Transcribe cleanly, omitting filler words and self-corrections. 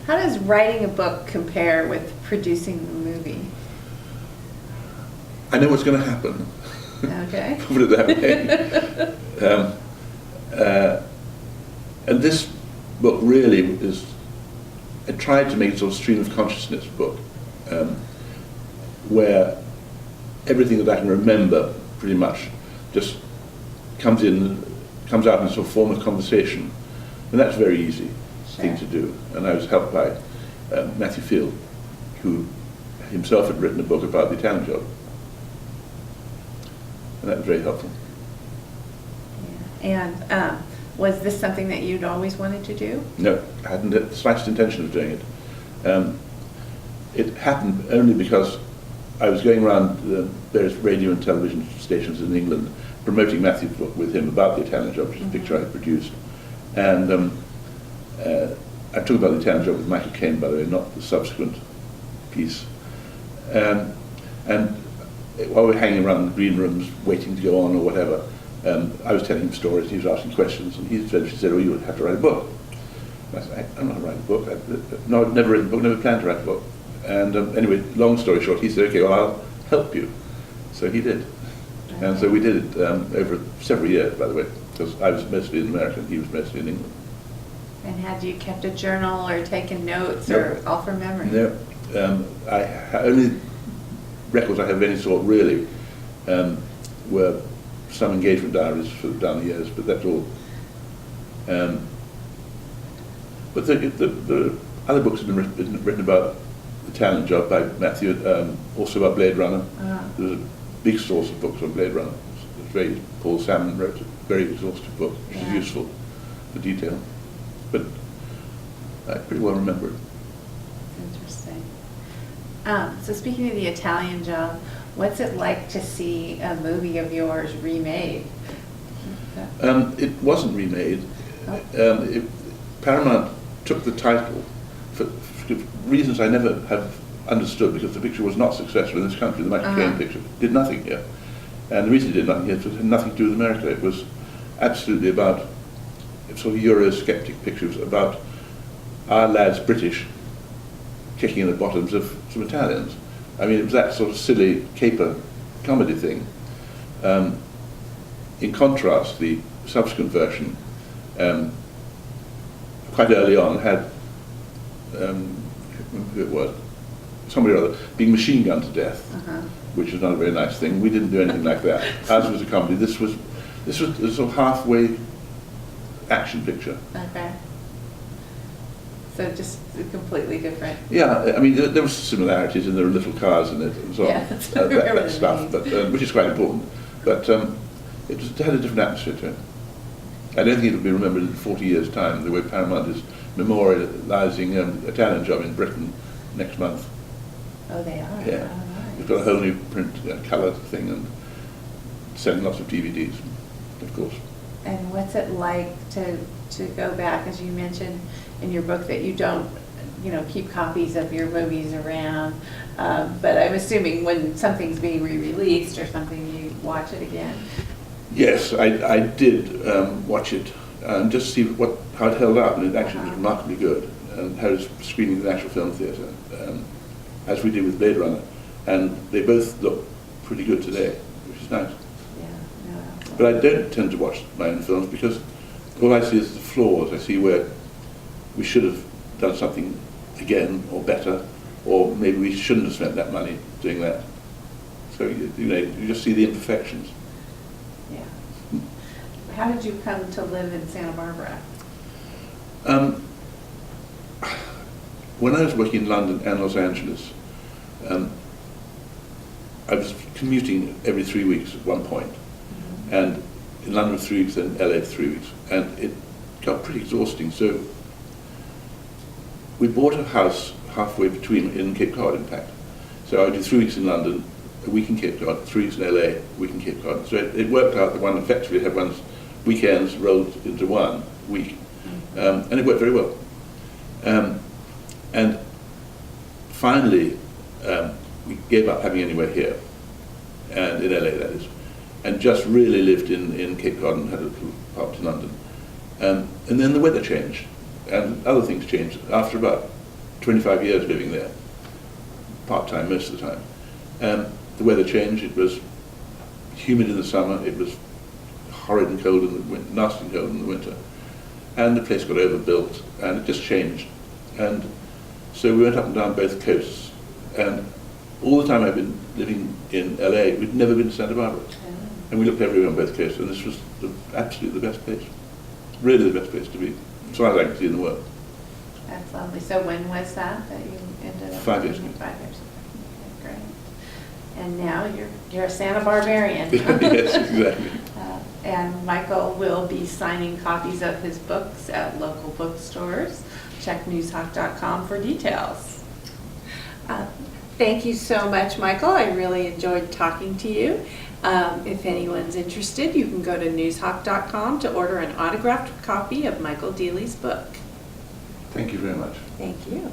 How does writing a book compare with producing the movie? I know what's going to happen. Okay. Put it that way. And this book really is, I tried to make a sort of stream of consciousness book, where everything that I can remember pretty much just comes out in a sort of form of conversation. And that's a very easy thing to do. And I was helped by Matthew Field, who himself had written a book about the Italian Job. And that was very helpful. Yeah. And was this something that you'd always wanted to do? No, I hadn't the slightest intention of doing it. It happened only because I was going around the various radio and television stations in England promoting Matthew's book with him about the Italian Job, which is a picture I had produced. And I talked about the Italian Job with Michael Caine, by the way, not the subsequent piece. And while we were hanging around the green rooms waiting to go on or whatever, I was telling him stories, he was asking questions, and he eventually said, "Oh, you would have to write a book." And I said, "I'm not writing a book. No, I've never written a book, never planned to write a book." And anyway, long story short, he said, "Okay, well, I'll help you." So he did. And so we did it over several years, by the way, because I was mostly in America and he was mostly in England. And had you kept a journal or taken notes Nope. or all from memory? No. Only records I have of any sort really were some engagement diaries down the years, but that's all. But the other books have been written about the Italian Job by Matthew, also about Blade Runner. There's a big source of books on Blade Runner. Paul Salmon wrote a very exhaustive book, which is useful for detail. But I pretty well remember it. Interesting. So speaking of the Italian Job, what's it like to see a movie of yours remade? It wasn't remade. Paramount took the title for reasons I never have understood, because the picture was not successful in this country. The Michael Caine picture did nothing here. And the reason it did nothing here, it had nothing to do with America. It was absolutely about a sort of Eurosceptic pictures about our lads, British, kicking in the bottoms of some Italians. I mean, it was that sort of silly caper comedy thing. In contrast, the subsequent version, quite early on, had, I can't remember who it was, somebody or other, being machine gunned to death, which was not a very nice thing. We didn't do anything like that. Ours was a comedy. This was a sort of halfway action picture. Okay. So just completely different. Yeah, I mean, there were similarities, and there were little cars in it, and so on, that stuff, but which is quite important. But it had a different atmosphere to it. I don't think it will be remembered in 40 years' time, the way Paramount is memorialising Italian Job in Britain next month. Oh, they are? Yeah. Oh, nice. We've got a whole new print colour thing, and selling lots of DVDs, of course. And what's it like to go back, as you mentioned in your book, that you don't, keep copies of your movies around, but I'm assuming when something's being re-released or something, you watch it again? Yes, I did watch it just to see how it held up, and it actually was remarkably good, and how it was screening in the National Film Theatre, as we did with Blade Runner, and they both look pretty good today, which is nice. But I don't tend to watch my own films because all I see is the flaws. I see where we should have done something again or better, or maybe we shouldn't have spent that money doing that. So you just see the imperfections. Yeah. How did you come to live in Santa Barbara? When I was working in London and Los Angeles, I was commuting every 3 weeks at one point. And in London for 3 weeks, then LA for 3 weeks, and it got pretty exhausting. So we bought a house halfway between, in Cape Cod, in fact. So I would do 3 weeks in London, a week in Cape Cod, 3 weeks in LA, a week in Cape Cod. So it worked out that one effectively had one's weekends rolled into 1 week, and it worked very well. And finally, we gave up having anywhere here, and in LA, that is, and just really lived in Cape Cod and had a little apartment in London. And then the weather changed, and other things changed. After about 25 years living there, part-time most of the time. The weather changed. It was humid in the summer. It was horrid and cold in the winter, nasty and cold in the winter. And the place got overbuilt, and it just changed. And so we went up and down both coasts. And all the time I've been living in LA, we'd never been to Santa Barbara. And we looked everywhere on both coasts, and this was absolutely the best place. Really the best place to be, as far as I can see in the world. That's lovely. So when was that you ended up? 5 years ago. 5 years ago. Okay, great. And now you're a Santa Barbarian. Yes, exactly. And Michael will be signing copies of his books at local bookstores. Check Noozhawk.com for details. Thank you so much, Michael. I really enjoyed talking to you. If anyone's interested, you can go to Noozhawk.com to order an autographed copy of Michael Deeley's book. Thank you very much. Thank you.